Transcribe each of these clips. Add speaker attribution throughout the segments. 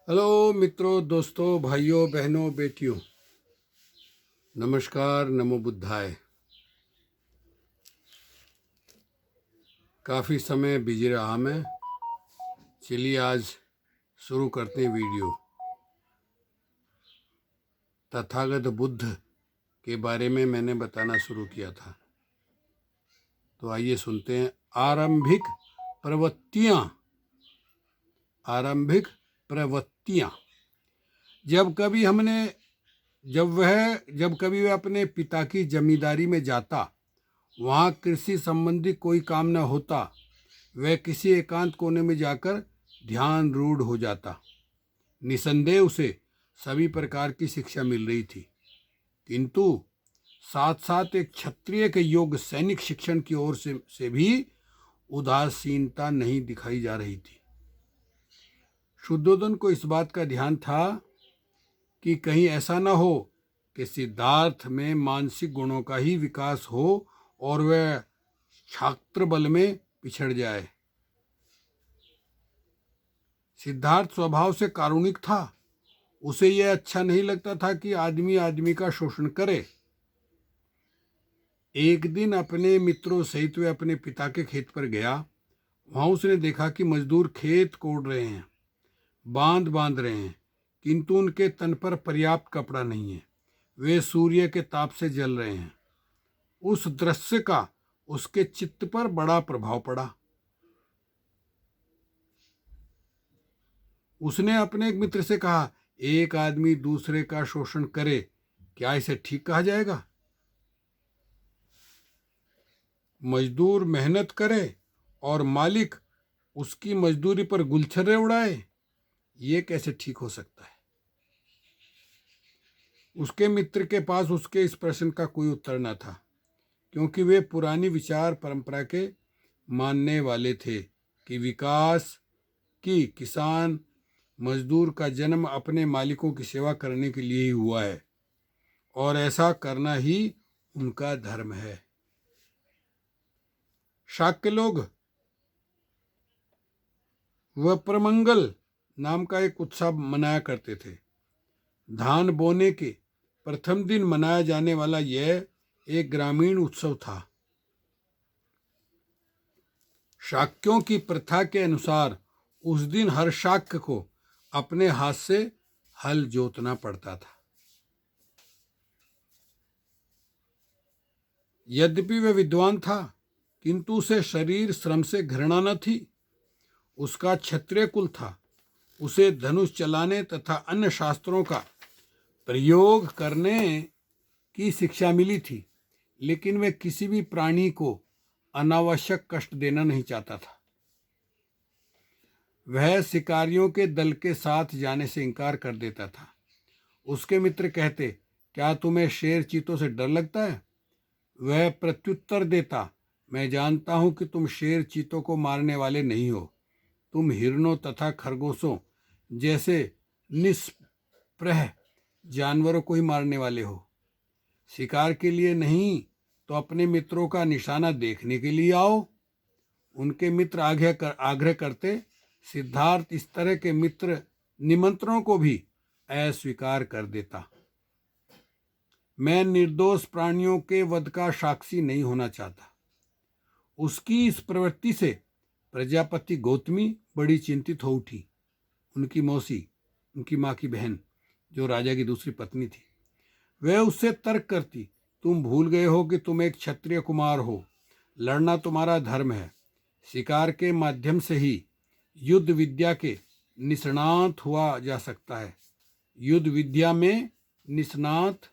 Speaker 1: Hello मित्रों, दोस्तों, भाइयों, बहनों, बेटियों, नमस्कार, नमो बुद्धाय। काफ़ी समय बिजी रहा मैं। चलिए आज शुरू करते हैं वीडियो। तथागत बुद्ध के बारे में मैंने बताना शुरू किया था, तो आइए सुनते हैं। आरंभिक प्रवृत्तियाँ। जब कभी वह अपने पिता की जमींदारी में जाता, वहाँ कृषि संबंधी कोई काम न होता, वह किसी एकांत कोने में जाकर ध्यान रूढ़ हो जाता। निसंदेह उसे सभी प्रकार की शिक्षा मिल रही थी, किंतु साथ साथ एक क्षत्रिय के योग्य सैनिक शिक्षण की ओर से भी उदासीनता नहीं दिखाई जा रही थी। शुद्धोधन को इस बात का ध्यान था कि कहीं ऐसा न हो कि सिद्धार्थ में मानसिक गुणों का ही विकास हो और वह छात्र बल में पिछड़ जाए। सिद्धार्थ स्वभाव से कारुणिक था। उसे यह अच्छा नहीं लगता था कि आदमी आदमी का शोषण करे। एक दिन अपने मित्रों सहित वह अपने पिता के खेत पर गया। वहां उसने देखा कि मजदूर खेत कोड़ रहे हैं, बांध बांध रहे हैं, किंतु उनके तन पर पर्याप्त कपड़ा नहीं है। वे सूर्य के ताप से जल रहे हैं। उस दृश्य का उसके चित्त पर बड़ा प्रभाव पड़ा। उसने अपने एक मित्र से कहा, एक आदमी दूसरे का शोषण करे, क्या इसे ठीक कहा जाएगा? मजदूर मेहनत करे और मालिक उसकी मजदूरी पर गुलछर्रे उड़ाए, ये कैसे ठीक हो सकता है? उसके मित्र के पास उसके इस प्रश्न का कोई उत्तर न था, क्योंकि वे पुरानी विचार परंपरा के मानने वाले थे कि विकास की किसान मजदूर का जन्म अपने मालिकों की सेवा करने के लिए ही हुआ है और ऐसा करना ही उनका धर्म है। शाक्य लोग वप्रमंगल नाम का एक उत्सव मनाया करते थे। धान बोने के प्रथम दिन मनाया जाने वाला यह एक ग्रामीण उत्सव था। शाक्यों की प्रथा के अनुसार उस दिन हर शाक्य को अपने हाथ से हल जोतना पड़ता था। यद्यपि वह विद्वान था, किंतु उसे शरीर श्रम से घृणा न थी। उसका क्षत्रिय कुल था। उसे धनुष चलाने तथा अन्य शास्त्रों का प्रयोग करने की शिक्षा मिली थी, लेकिन वह किसी भी प्राणी को अनावश्यक कष्ट देना नहीं चाहता था। वह शिकारियों के दल के साथ जाने से इनकार कर देता था। उसके मित्र कहते, क्या तुम्हें शेर चीतों से डर लगता है? वह प्रत्युत्तर देता, मैं जानता हूं कि तुम शेर चीतों को मारने वाले नहीं हो। तुम हिरणों तथा खरगोशों जैसे निष्प्रह जानवरों को ही मारने वाले हो। शिकार के लिए नहीं तो अपने मित्रों का निशाना देखने के लिए आओ। उनके मित्र आग्रह करते। सिद्धार्थ इस तरह के मित्र निमंत्रणों को भी अस्वीकार कर देता। मैं निर्दोष प्राणियों के वध का साक्षी नहीं होना चाहता। उसकी इस प्रवृत्ति से प्रजापति गौतमी बड़ी चिंतित हो उठी। उनकी मौसी, उनकी माँ की बहन, जो राजा की दूसरी पत्नी थी, वह उससे तर्क करती, तुम भूल गए हो कि तुम एक क्षत्रिय कुमार हो। लड़ना तुम्हारा धर्म है। शिकार के माध्यम से ही युद्ध विद्या के निष्णात हुआ जा सकता है। युद्ध विद्या में निष्णात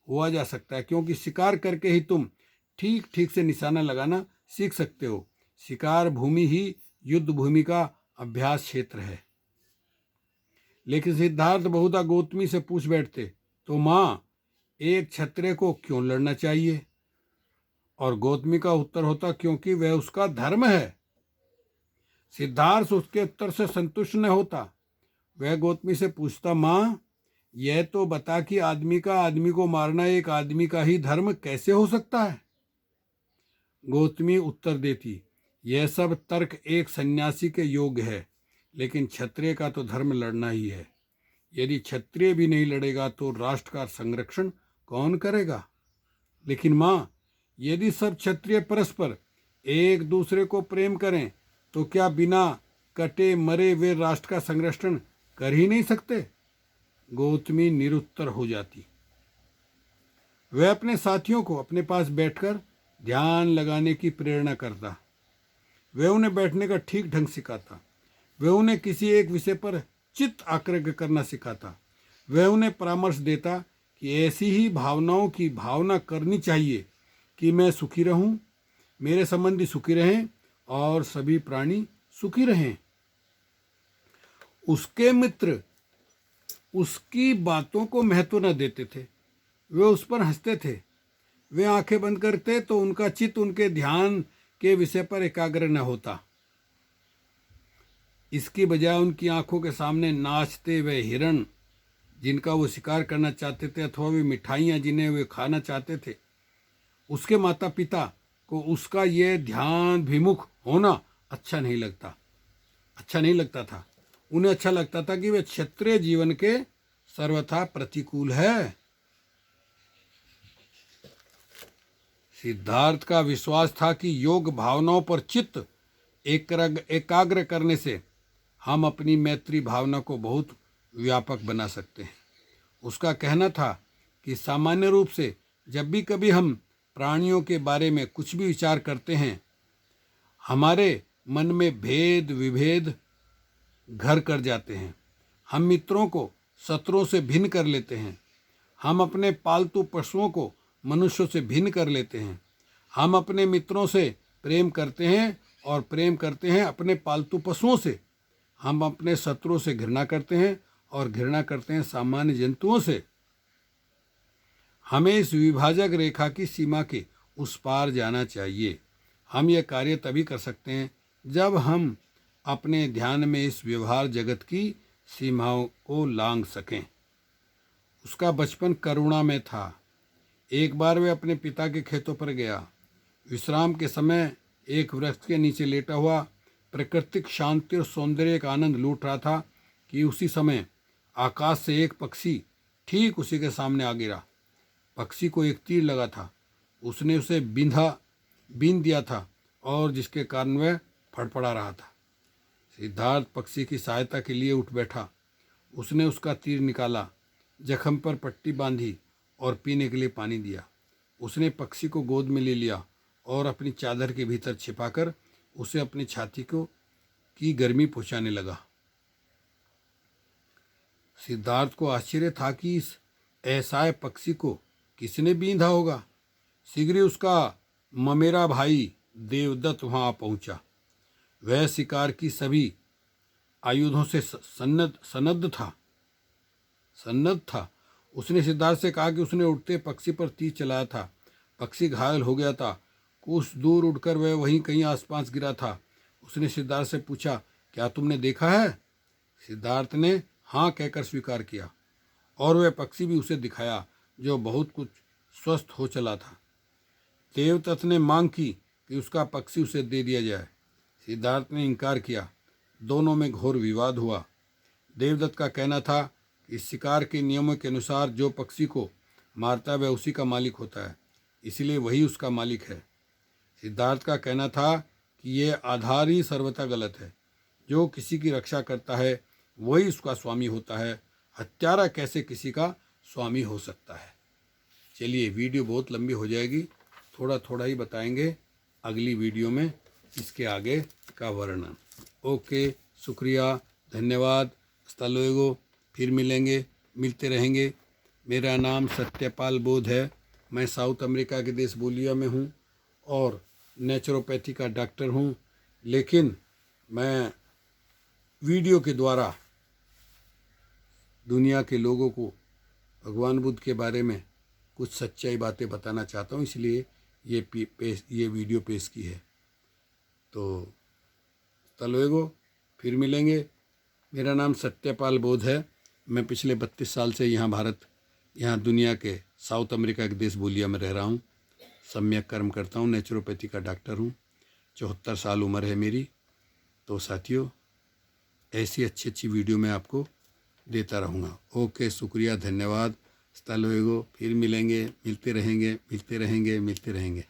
Speaker 1: हुआ जा सकता है, क्योंकि शिकार करके ही तुम ठीक ठीक से निशाना लगाना सीख सकते हो। शिकार भूमि ही युद्ध भूमि का अभ्यास क्षेत्र है। लेकिन सिद्धार्थ बहुधा गौतमी से पूछ बैठते, तो माँ, एक क्षत्रिय को क्यों लड़ना चाहिए? और गौतमी का उत्तर होता, क्योंकि वह उसका धर्म है। सिद्धार्थ उसके उत्तर से संतुष्ट न होता। वह गौतमी से पूछता, माँ, यह तो बता कि आदमी का आदमी को मारना एक आदमी का ही धर्म कैसे हो सकता है? गौतमी उत्तर देती, यह सब तर्क एक सन्यासी के योग्य है, लेकिन क्षत्रिय का तो धर्म लड़ना ही है। यदि क्षत्रिय भी नहीं लड़ेगा तो राष्ट्र का संरक्षण कौन करेगा? लेकिन माँ, यदि सब क्षत्रिय परस्पर एक दूसरे को प्रेम करें तो क्या बिना कटे मरे वे राष्ट्र का संरक्षण कर ही नहीं सकते? गौतमी निरुत्तर हो जाती। वह अपने साथियों को अपने पास बैठकर ध्यान लगाने की प्रेरणा करता। वह उन्हें बैठने का ठीक ढंग सिखाता। वह उन्हें किसी एक विषय पर चित्त आक्रग्य करना सिखाता। वह उन्हें परामर्श देता कि ऐसी ही भावनाओं की भावना करनी चाहिए कि मैं सुखी रहूं, मेरे संबंधी सुखी रहें और सभी प्राणी सुखी रहें। उसके मित्र उसकी बातों को महत्व न देते थे, वे उस पर हंसते थे। वे आंखें बंद करते तो उनका चित्त उनके ध्यान के विषय पर एकाग्र न होता। इसकी बजाय उनकी आंखों के सामने नाचते वे हिरण जिनका वो शिकार करना चाहते थे, अथवा वे मिठाइयाँ जिन्हें वे खाना चाहते थे, उसके माता पिता को उसका ये ध्यान विमुख होना अच्छा नहीं लगता था। उन्हें अच्छा लगता था कि वे क्षत्रिय जीवन के सर्वथा प्रतिकूल है। सिद्धार्थ का विश्वास था कि योग भावनाओं पर चित्त एकाग्र करने से हम अपनी मैत्री भावना को बहुत व्यापक बना सकते हैं। उसका कहना था कि सामान्य रूप से जब भी कभी हम प्राणियों के बारे में कुछ भी विचार करते हैं, हमारे मन में भेद विभेद घर कर जाते हैं। हम मित्रों को शत्रुओं से भिन्न कर लेते हैं। हम अपने पालतू पशुओं को मनुष्यों से भिन्न कर लेते हैं। हम अपने मित्रों से प्रेम करते हैं और प्रेम करते हैं अपने पालतू पशुओं से। हम अपने शत्रुओं से घृणा करते हैं और घृणा करते हैं सामान्य जंतुओं से। हमें इस विभाजक रेखा की सीमा के उस पार जाना चाहिए। हम यह कार्य तभी कर सकते हैं जब हम अपने ध्यान में इस व्यवहार जगत की सीमाओं को लांघ सकें। उसका बचपन करुणा में था। एक बार वह अपने पिता के खेतों पर गया। विश्राम के समय एक वृक्ष के नीचे लेटा हुआ प्राकृतिक शांति और सौंदर्य का आनंद लूट रहा था कि उसी समय आकाश से एक पक्षी ठीक उसी के सामने आ गिरा। पक्षी को एक तीर लगा था। उसने उसे बींध दिया था और जिसके कारण वह फड़फड़ा रहा था। सिद्धार्थ पक्षी की सहायता के लिए उठ बैठा। उसने उसका तीर निकाला, जख्म पर पट्टी बांधी और पीने के लिए पानी दिया। उसने पक्षी को गोद में ले लिया और अपनी चादर के भीतर छिपाकर उसे अपनी छाती की गर्मी पहुंचाने लगा। सिद्धार्थ को आश्चर्य था कि इस असहाय पक्षी को किसने बींधा होगा। शीघ्र उसका ममेरा भाई देवदत्त वहां पहुंचा। वह शिकार की सभी आयुधों से सन्नद्ध था। उसने सिद्धार्थ से कहा कि उसने उड़ते पक्षी पर तीर चलाया था। पक्षी घायल हो गया था। कुछ दूर उड़कर वह वहीं कहीं आसपास गिरा था। उसने सिद्धार्थ से पूछा, क्या तुमने देखा है? सिद्धार्थ ने हाँ कहकर स्वीकार किया और वह पक्षी भी उसे दिखाया जो बहुत कुछ स्वस्थ हो चला था। देवदत्त ने मांग की कि उसका पक्षी उसे दे दिया जाए। सिद्धार्थ ने इनकार किया। दोनों में घोर विवाद हुआ। देवदत्त का कहना था कि शिकार के नियमों के अनुसार जो पक्षी को मारता है वह उसी का मालिक होता है, इसलिए वही उसका मालिक है। सिद्धार्थ का कहना था कि यह आधार ही सर्वथा गलत है। जो किसी की रक्षा करता है वही उसका स्वामी होता है। हत्यारा कैसे किसी का स्वामी हो सकता है? चलिए, वीडियो बहुत लंबी हो जाएगी, थोड़ा थोड़ा ही बताएंगे अगली वीडियो में इसके आगे का वर्णन। ओके, शुक्रिया, धन्यवाद, हasta luego, फिर मिलते रहेंगे। मेरा नाम सत्यपाल बोध है। मैं साउथ अमेरिका के देश बोलिया में हूँ और नेचुरोपैथी का डॉक्टर हूँ, लेकिन मैं वीडियो के द्वारा दुनिया के लोगों को भगवान बुद्ध के बारे में कुछ सच्चाई बातें बताना चाहता हूँ, इसलिए ये वीडियो पेश की है। तो तलवेगो, फिर मिलेंगे। मेरा नाम सत्यपाल बोध है। मैं पिछले 32 साल से यहाँ दुनिया के साउथ अमेरिका के देश बोलिया में रह रहा हूँ। सम्यक कर्म करता हूँ, नेचुरोपैथी का डॉक्टर हूँ। 74 साल उम्र है मेरी। तो साथियों, ऐसी अच्छी वीडियो मैं आपको देता रहूँगा। ओके, शुक्रिया, धन्यवाद। स्थल वेगो, फिर मिलेंगे, मिलते रहेंगे, मिलते रहेंगे, मिलते रहेंगे।